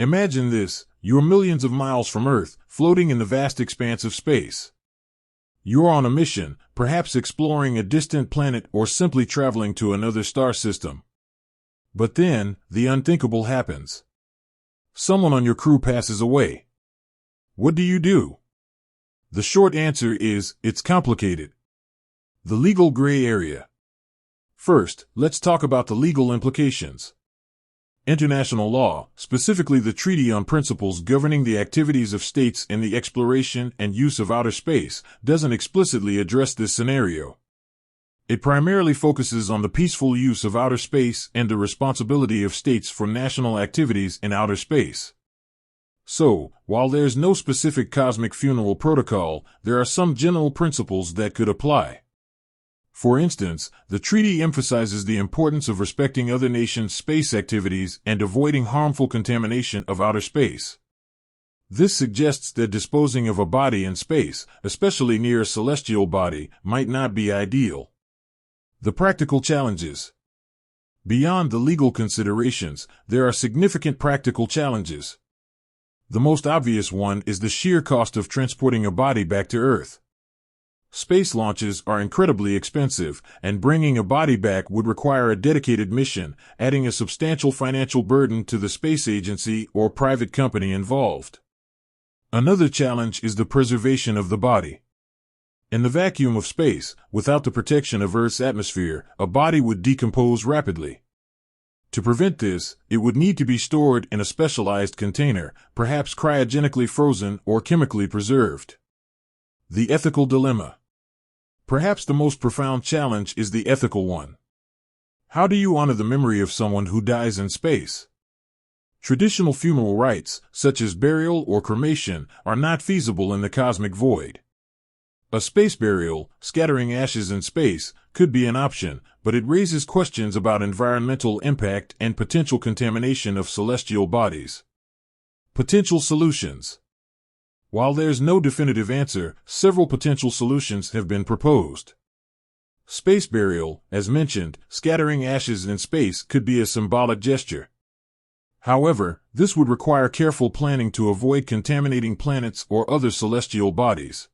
Imagine this: you're millions of miles from Earth, floating in the vast expanse of space. You're on a mission, perhaps exploring a distant planet or simply traveling to another star system. But then, the unthinkable happens. Someone on your crew passes away. What do? The short answer is, it's complicated. The legal gray area. First, let's talk about the legal implications. International law, specifically the Treaty on Principles governing the activities of states in the exploration and use of outer space, doesn't explicitly address this scenario. It primarily focuses on the peaceful use of outer space and the responsibility of states for national activities in outer space. So, while there's no specific cosmic funeral protocol, there are some general principles that could apply. For instance, the treaty emphasizes the importance of respecting other nations' space activities and avoiding harmful contamination of outer space. This suggests that disposing of a body in space, especially near a celestial body, might not be ideal. The practical challenges. Beyond the legal considerations, there are significant practical challenges. The most obvious one is the sheer cost of transporting a body back to Earth. Space launches are incredibly expensive, and bringing a body back would require a dedicated mission, adding a substantial financial burden to the space agency or private company involved. Another challenge is the preservation of the body. In the vacuum of space, without the protection of Earth's atmosphere, a body would decompose rapidly. To prevent this, it would need to be stored in a specialized container, perhaps cryogenically frozen or chemically preserved. The ethical dilemma. Perhaps the most profound challenge is the ethical one. How do you honor the memory of someone who dies in space? Traditional funeral rites, such as burial or cremation, are not feasible in the cosmic void. A space burial, scattering ashes in space, could be an option, but it raises questions about environmental impact and potential contamination of celestial bodies. Potential solutions. While there's no definitive answer, several potential solutions have been proposed. Space burial, as mentioned, scattering ashes in space could be a symbolic gesture. However, this would require careful planning to avoid contaminating planets or other celestial bodies.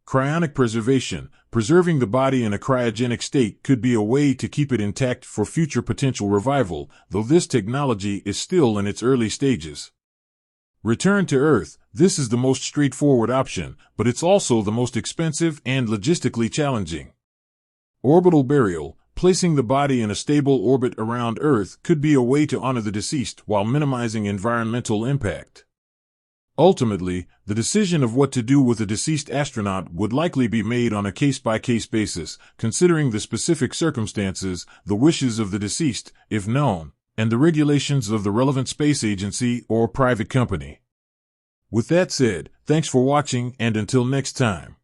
Cryonic preservation, preserving the body in a cryogenic state, could be a way to keep it intact for future potential revival, though this technology is still in its early stages. Return to Earth. This is the most straightforward option, but it's also the most expensive and logistically challenging. Orbital burial, placing the body in a stable orbit around Earth, could be a way to honor the deceased while minimizing environmental impact. Ultimately, the decision of what to do with a deceased astronaut would likely be made on a case-by-case basis, considering the specific circumstances, the wishes of the deceased, if known, and the regulations of the relevant space agency or private company. With that said, thanks for watching, and until next time.